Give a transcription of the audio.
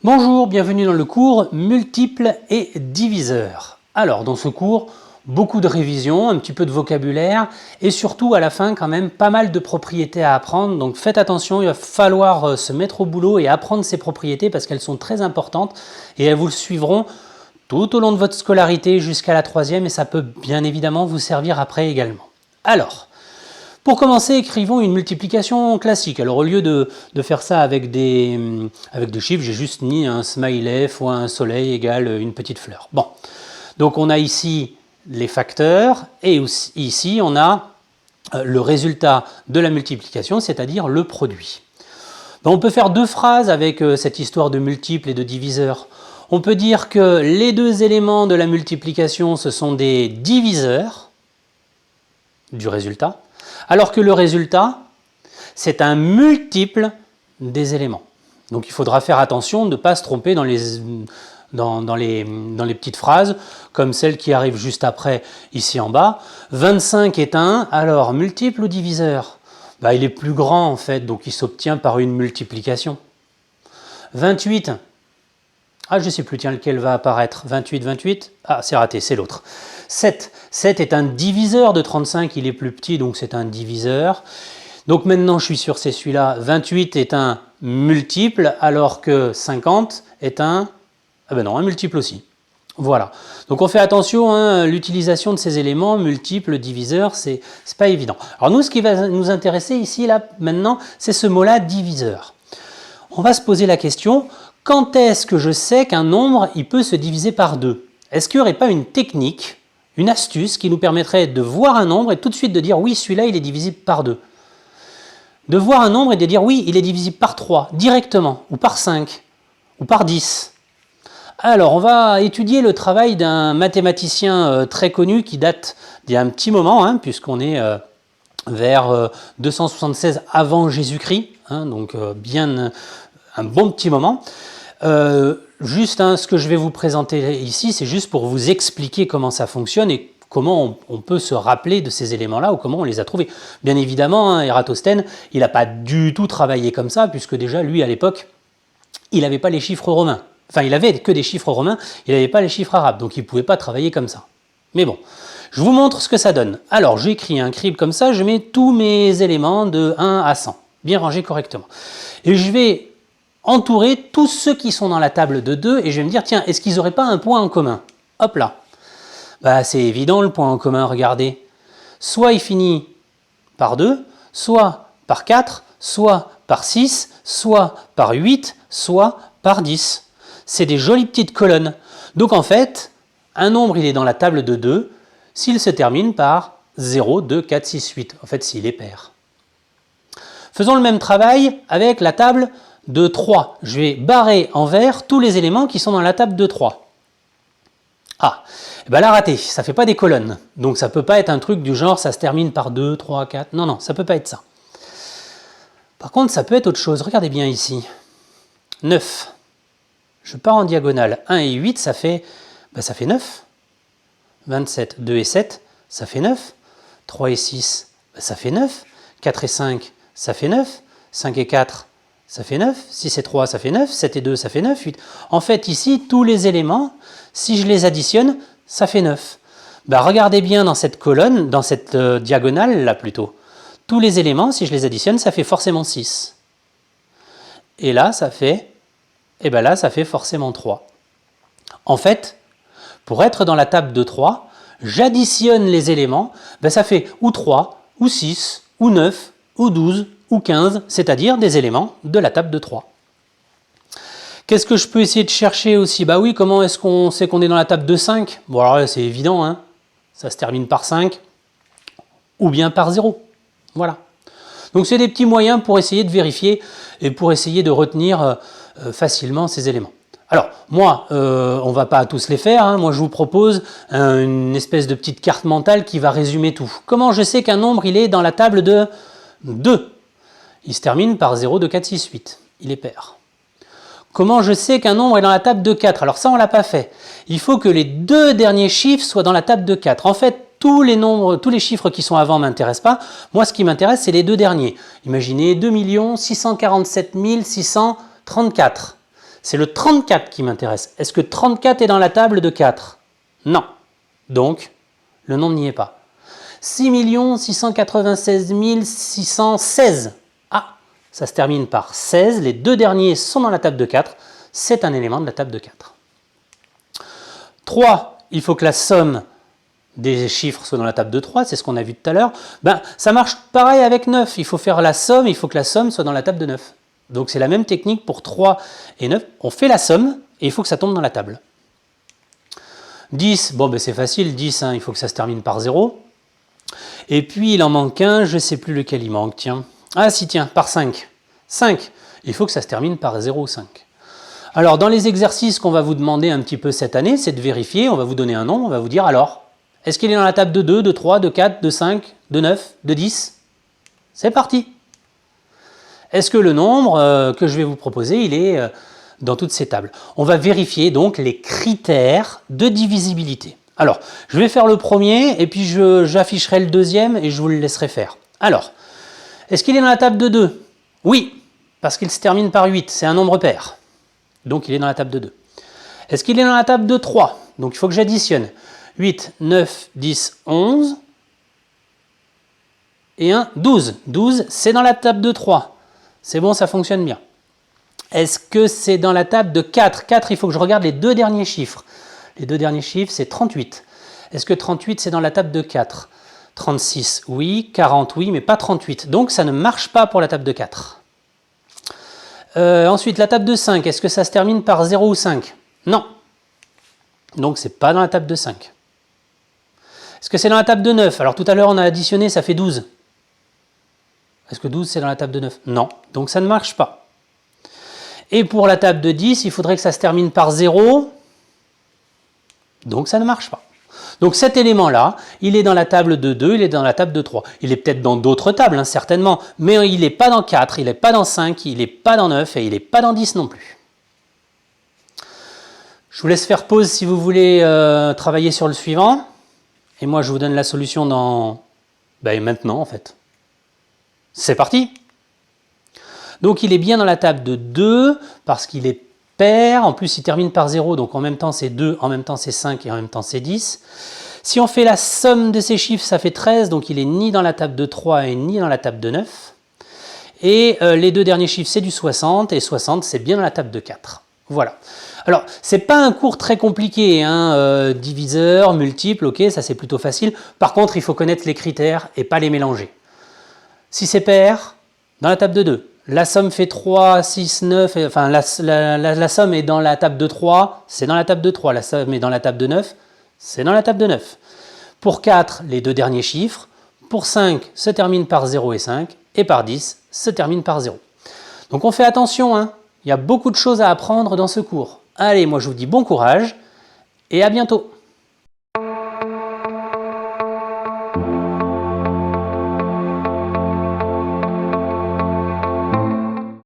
Bonjour, bienvenue dans le cours multiples et diviseurs. Alors dans ce cours, beaucoup de révision, un petit peu de vocabulaire et surtout à la fin quand même pas mal de propriétés à apprendre. Donc faites attention, il va falloir se mettre au boulot et apprendre ces propriétés parce qu'elles sont très importantes et elles vous suivront tout au long de votre scolarité jusqu'à la 3e et ça peut bien évidemment vous servir après également. Alors, pour commencer, écrivons une multiplication classique. Alors au lieu de faire ça avec des chiffres, j'ai juste mis un smiley fois un soleil égale une petite fleur. Bon, donc on a ici les facteurs et ici on a le résultat de la multiplication, c'est-à-dire le produit. Donc, on peut faire deux phrases avec cette histoire de multiples et de diviseurs. On peut dire que les deux éléments de la multiplication, ce sont des diviseurs du résultat, alors que le résultat, c'est un multiple des éléments. Donc il faudra faire attention de ne pas se tromper dans les petites phrases, comme celle qui arrive juste après, ici en bas. 25 est un, alors multiple ou diviseur? Il est plus grand en fait, donc il s'obtient par une multiplication. 28, je ne sais plus, tiens, lequel va apparaître. 28, c'est raté, c'est l'autre. 7 est un diviseur de 35, il est plus petit, donc c'est un diviseur. Donc maintenant, je suis sûr, c'est celui-là. 28 est un multiple, alors que 50 est un multiple aussi. Voilà. Donc on fait attention, l'utilisation de ces éléments, multiples, diviseurs, c'est pas évident. Alors nous, ce qui va nous intéresser ici, là, maintenant, c'est ce mot-là, diviseur. On va se poser la question, quand est-ce que je sais qu'un nombre, il peut se diviser par 2? Est-ce qu'il n'y aurait pas une technique, une astuce qui nous permettrait de voir un nombre et tout de suite de dire oui, celui-là, il est divisible par 2? De voir un nombre et de dire oui, il est divisible par 3, directement, ou par 5, ou par 10. Alors, on va étudier le travail d'un mathématicien très connu qui date d'il y a un petit moment, puisqu'on est vers 276 avant Jésus-Christ, donc bien un bon petit moment. Ce que je vais vous présenter ici, c'est juste pour vous expliquer comment ça fonctionne et comment on peut se rappeler de ces éléments-là ou comment on les a trouvés. Bien évidemment, Ératosthène, il n'a pas du tout travaillé comme ça, puisque déjà, lui, à l'époque, il n'avait pas les chiffres romains. Enfin, il n'avait que des chiffres romains, il n'avait pas les chiffres arabes, donc il ne pouvait pas travailler comme ça. Mais bon, je vous montre ce que ça donne. Alors, j'écris un crible comme ça, je mets tous mes éléments de 1 à 100, bien rangés correctement. Et je vais entourer tous ceux qui sont dans la table de 2 et je vais me dire, tiens, est-ce qu'ils n'auraient pas un point en commun? Hop là. C'est évident le point en commun, regardez. Soit il finit par 2, soit par 4, soit par 6, soit par 8, soit par 10. C'est des jolies petites colonnes. Donc en fait, un nombre, il est dans la table de 2 s'il se termine par 0, 2, 4, 6, 8. En fait, s'il est pair. Faisons le même travail avec la table de 3. Je vais barrer en vert tous les éléments qui sont dans la table de 3. Là, raté, ça ne fait pas des colonnes. Donc ça ne peut pas être un truc du genre, ça se termine par 2, 3, 4. Non, ça ne peut pas être ça. Par contre, ça peut être autre chose. Regardez bien ici. 9. Je pars en diagonale. 1 et 8, ça fait 9. 27, 2 et 7, ça fait 9. 3 et 6, ça fait 9. 4 et 5, ça fait 9. 5 et 4, ça fait 9. 6 et 3, ça fait 9. 7 et 2, ça fait 9. 8. En fait, ici, tous les éléments, si je les additionne, ça fait 9. Regardez bien dans cette colonne, dans cette diagonale là plutôt. Tous les éléments, si je les additionne, ça fait forcément 6. Et là, ça fait forcément 3. En fait, pour être dans la table de 3, j'additionne les éléments, ça fait ou 3, ou 6, ou 9, ou 12, ou 15, c'est-à-dire des éléments de la table de 3. Qu'est-ce que je peux essayer de chercher aussi? Oui, comment est-ce qu'on sait qu'on est dans la table de 5? Bon, alors là, c'est évident, ça se termine par 5, ou bien par 0. Voilà. Donc c'est des petits moyens pour essayer de vérifier et pour essayer de retenir facilement ces éléments. Alors, moi, on ne va pas tous les faire, moi je vous propose une espèce de petite carte mentale qui va résumer tout. Comment je sais qu'un nombre, il est dans la table de 2? Il se termine par 0, 2, 4, 6, 8. Il est pair. Comment je sais qu'un nombre est dans la table de 4? Alors ça, on ne l'a pas fait. Il faut que les deux derniers chiffres soient dans la table de 4. En fait, tous les chiffres qui sont avant ne m'intéressent pas. Moi, ce qui m'intéresse, c'est les deux derniers. Imaginez 2 647 634. C'est le 34 qui m'intéresse. Est-ce que 34 est dans la table de 4? Non. Donc, le nombre n'y est pas. 6 696 616. Ah, ça se termine par 16. Les deux derniers sont dans la table de 4. C'est un élément de la table de 4. 3, il faut que la somme des chiffres soit dans la table de 3, c'est ce qu'on a vu tout à l'heure. Ben, ça marche pareil avec 9. Il faut faire la somme, il faut que la somme soit dans la table de 9. Donc c'est la même technique pour 3 et 9. On fait la somme et il faut que ça tombe dans la table. 10, bon ben c'est facile, 10, hein, il faut que ça se termine par 0. Et puis il en manque un, je ne sais plus lequel il manque, tiens. Ah si, tiens, par 5. 5, il faut que ça se termine par 0,5. Alors dans les exercices qu'on va vous demander un petit peu cette année, c'est de vérifier, on va vous donner un nom, on va vous dire alors, est-ce qu'il est dans la table de 2, de 3, de 4, de 5, de 9, de 10? C'est parti. Est-ce que le nombre que je vais vous proposer, il est dans toutes ces tables? On va vérifier donc les critères de divisibilité. Alors, je vais faire le premier et puis j'afficherai le deuxième et je vous le laisserai faire. Alors, est-ce qu'il est dans la table de 2? Oui, parce qu'il se termine par 8, c'est un nombre pair. Donc il est dans la table de 2. Est-ce qu'il est dans la table de 3? Donc il faut que j'additionne. 8, 9, 10, 11 et 1, 12. 12, c'est dans la table de 3. C'est bon, ça fonctionne bien. Est-ce que c'est dans la table de 4? 4, il faut que je regarde les deux derniers chiffres. Les deux derniers chiffres, c'est 38. Est-ce que 38, c'est dans la table de 4? 36, oui. 40, oui, mais pas 38. Donc, ça ne marche pas pour la table de 4. Ensuite, la table de 5, est-ce que ça se termine par 0 ou 5? Non. Donc, c'est pas dans la table de 5. Est-ce que c'est dans la table de 9? Alors, tout à l'heure, on a additionné, ça fait 12. Est-ce que 12, c'est dans la table de 9? Non. Donc, ça ne marche pas. Et pour la table de 10, il faudrait que ça se termine par 0. Donc, ça ne marche pas. Donc, cet élément-là, il est dans la table de 2, il est dans la table de 3. Il est peut-être dans d'autres tables, hein, certainement, mais il n'est pas dans 4, il n'est pas dans 5, il n'est pas dans 9 et il n'est pas dans 10 non plus. Je vous laisse faire pause si vous voulez travailler sur le suivant. Et moi, je vous donne la solution maintenant, en fait. C'est parti! Donc, il est bien dans la table de 2 parce qu'il est pair. En plus, il termine par 0, donc en même temps, c'est 2, en même temps, c'est 5 et en même temps, c'est 10. Si on fait la somme de ces chiffres, ça fait 13, donc il est ni dans la table de 3 et ni dans la table de 9. Et les deux derniers chiffres, c'est du 60, et 60, c'est bien dans la table de 4. Voilà. Alors, c'est pas un cours très compliqué, hein, diviseur, multiple, ok, ça c'est plutôt facile. Par contre, il faut connaître les critères et pas les mélanger. Si c'est pair, dans la table de 2. La somme fait 3, 6, 9, enfin la somme est dans la table de 3, c'est dans la table de 3. La somme est dans la table de 9, c'est dans la table de 9. Pour 4, les deux derniers chiffres. Pour 5, se termine par 0 et 5. Et par 10, se termine par 0. Donc on fait attention, hein. Il y a beaucoup de choses à apprendre dans ce cours. Allez, moi je vous dis bon courage et à bientôt.